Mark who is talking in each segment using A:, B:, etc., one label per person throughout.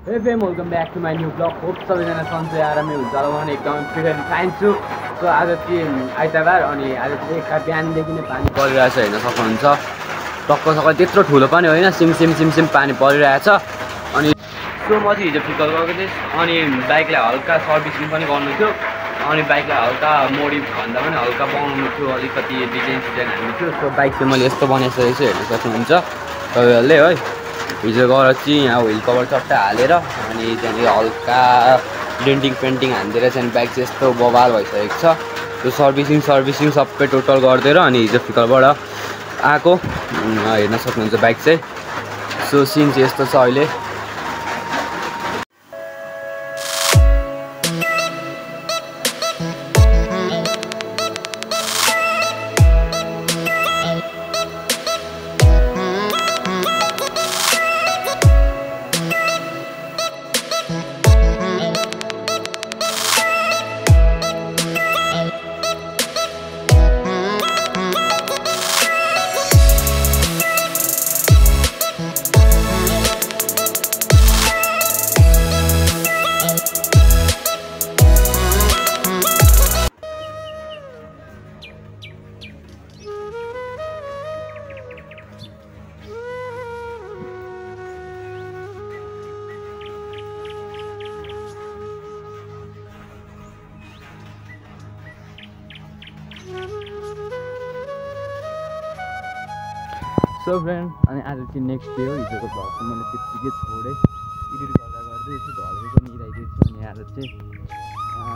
A: Hey fam, welcome back to my new vlog. Hope सबैजना सन्चै आरामै हुन्छ होला भने एकदम फिट एन्ड फाइन छु। सो आज चाहिँ आइतबार अनि आज चाहिँ बिहानदेखि नै पानी परिरहेछ हेर्न सक्नुहुन्छ। टक्क त्यत्रो ठुलो पनि होइन, सिम पानी परिरहेछ। अनि सो म चाहिँ हिजो फिकल गएको थिएँ अनि बाइकलाई हल्का सर्भिसिङ पनि गर्नु थियो अनि बाइकलाई हल्का मोडिफ भन्दा पनि हल्का बनाउनु थियो, अलिकति डिजाइन हाल्नु थियो। सो बाइक चाहिँ मैले यस्तो बनाइसकेको छु हेर्न सक्नुहुन्छ तपाईँहरूले है। हिजो गएर चाहिँ यहाँ व्हिल कभर चट्टा हालेर अनि त्यहाँनिर हल्का डेन्टिङ पेन्टिङ हानिदिएर चाहिँ बाइक चाहिँ यस्तो बवाल भइसकेको छ। त्यो सर्भिसिङ सबै टोटल गरिदिएर अनि हिजो फिकलबाट आएको हेर्न सक्नुहुन्छ बाइक चाहिँ। सो सिन चाहिँ यस्तो छ अहिले। सो फ्रेन्ड, अनि आज चाहिँ नेक्स्ट डे हो। हिजोको भ्लग चाहिँ मैले त्यत्तिकै छोडेँ, एडिट गर्दै यसो ढल्कै पनि मिलाइदिएको छु। अनि आज चाहिँ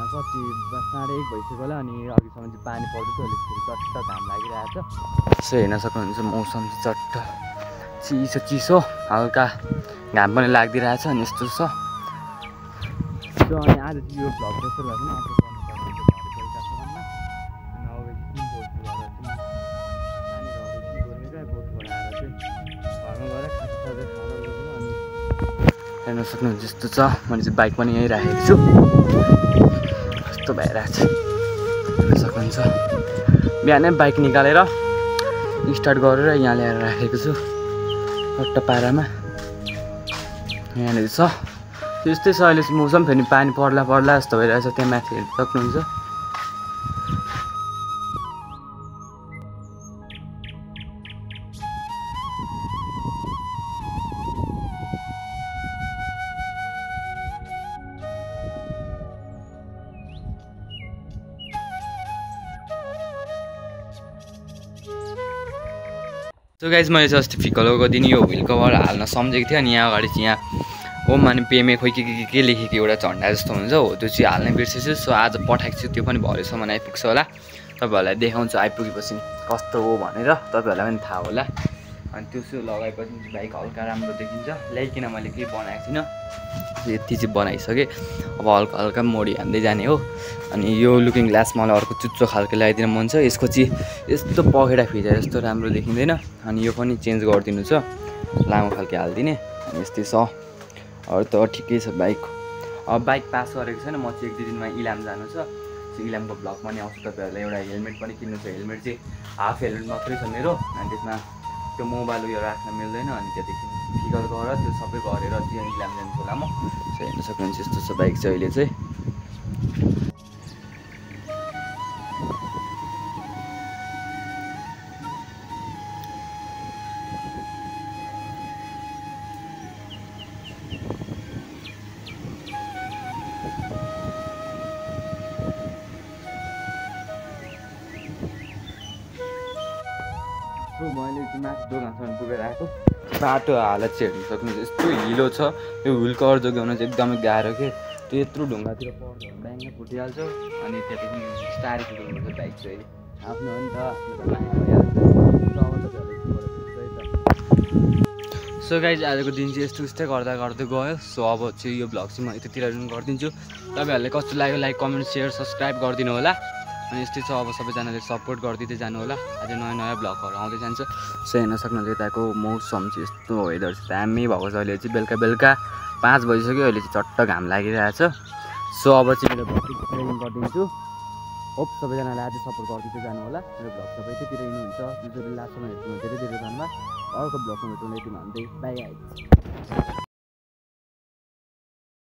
A: कति 1:30 भइसक्यो होला अनि अघिसम्म चाहिँ पानी पर्दैछ, अहिले फेरि चट्ट घाम लागिरहेछ। सो हेर्न सक्नुहुन्छ मौसम चाहिँ चट्ट चिसो हल्का घाम पनि लागिदिरहेछ अनि यस्तो छ। सो अनि आज चाहिँ यो भ्लग जस्तो भए पनि अपलोड हेर्न सक्नुहुन्छ जस्तो छ। मैले चाहिँ बाइक पनि यहीँ राखेको छु, कस्तो भइरहेछ हेर्न सक्नुहुन्छ। बिहानै बाइक निकालेर स्टार्ट गरेर यहाँ ल्याएर राखेको छु चट्ट पारामा। यहाँनिर छ त्यस्तै छ अहिले मौसम। फेरि पानी पर्ला जस्तो भइरहेछ त्यहाँ माथि हेर्न सक्नुहुन्छ। सो गाइज, मैले चाहिँ अस्ति फिकलको दिन यो व्हिल कभर हाल्न सम्झेको थिएँ अनि यहाँ अगाडि चाहिँ यहाँ ओम अनि पेमे खोइ के लेखेको एउटा झन्डा जस्तो हुन्छ हो, त्यो चाहिँ हाल्नै बिर्सेछु। सो आज पठाएको छु, त्यो पनि भरेसम्म आइपुग्छ होला। तपाईँहरूलाई देखाउँछु आइपुगेपछि कस्तो हो भनेर, तपाईँहरूलाई पनि थाहा होला। अनि त्यो सो लगाएपछि बाइक हल्का राम्रो देखिन्छ। ल्याइकन मैले केही बनाएको थिइनँ, यति चाहिँ बनाइसकेँ। अब हल्का मोडी हान्दै जाने हो। अनि यो लुकिङ ग्लास मलाई अर्को चुच्चो खालको ल्याइदिन मन छ। यसको चाहिँ यस्तो पखेटा फिजा जस्तो राम्रो देखिँदैन अनि यो पनि चेन्ज गरिदिनु छ, लामो खालको हालिदिने। अनि यस्तै छ, अरू त ठिकै छ बाइक। अब बाइक पास गरेको छैन, म चाहिँ 1-2 दिनमा इलाम जानु छ। त्यो इलामको भ्लग पनि आउँछ। तपाईँहरूलाई एउटा हेलमेट पनि किन्नु छ। हेलमेट चाहिँ हाफ हेलमेट मात्रै छ मेरो, अनि त्यसमा त्यो मोबाइल उयो राख्न मिल्दैन। अनि त्यहाँदेखि फिकल गरेर त्यो सबै गरेर चाहिँ इलाम जान्छु होला म। सो हेर्न सक्नुहुन्छ यस्तो छ बाइक चाहिँ अहिले चाहिँ। मैले चाहिँ माथि दोकानसम्म पुगेर आएको। बाटो हालत चाहिँ हेर्न सक्नुहुन्छ यस्तो हिलो छ। यो व्हिल कभर जोगाउन चाहिँ एकदमै गाह्रो के। त्यो यत्रो ढुङ्गातिर पर्छ भने ब्याङ्गै फुटिहाल्छ। अनि त्यहाँदेखि बिस्तारै कुदाउनुपर्छ बाइक चाहिँ। आफ्नो हो नि त, सो गाइज, आजको दिन चाहिँ यस्तै गर्दै गयो। सो अब चाहिँ यो भ्लग चाहिँ म यतातिर गरिदिन्छु। तपाईँहरूले कस्तो लाग्यो लाइक कमेन्ट सेयर सब्सक्राइब गरिदिनु होला। अनि यस्तै छ, अब सबैजनाले सपोर्ट गरिदिँदै जानु होला। अझै नयाँ भ्लगहरू आउँदै जान्छ। सो हेर्न सक्नुहुन्छ यताको मौसम चाहिँ यस्तो वेदर चाहिँ दामी भएको छ। अहिले चाहिँ बेलुका 5 बजिसक्यो, अहिले चाहिँ चट्ट घाम लागिरहेछ। सो अब चाहिँ मेरो भ्लग ट्रेनिङ गरिदिन्छु। होप सबैजनाले आज सपोर्ट गरिदिँदै जानु होला। मेरो भ्लग सबै यतितिर हिँड्नुहुन्छ। जुन लास्टमा हेर्नु धेरै धेरै धन्यवाद। अर्को भ्लगमा भेटौँ यति भन्दै बाई गाइस।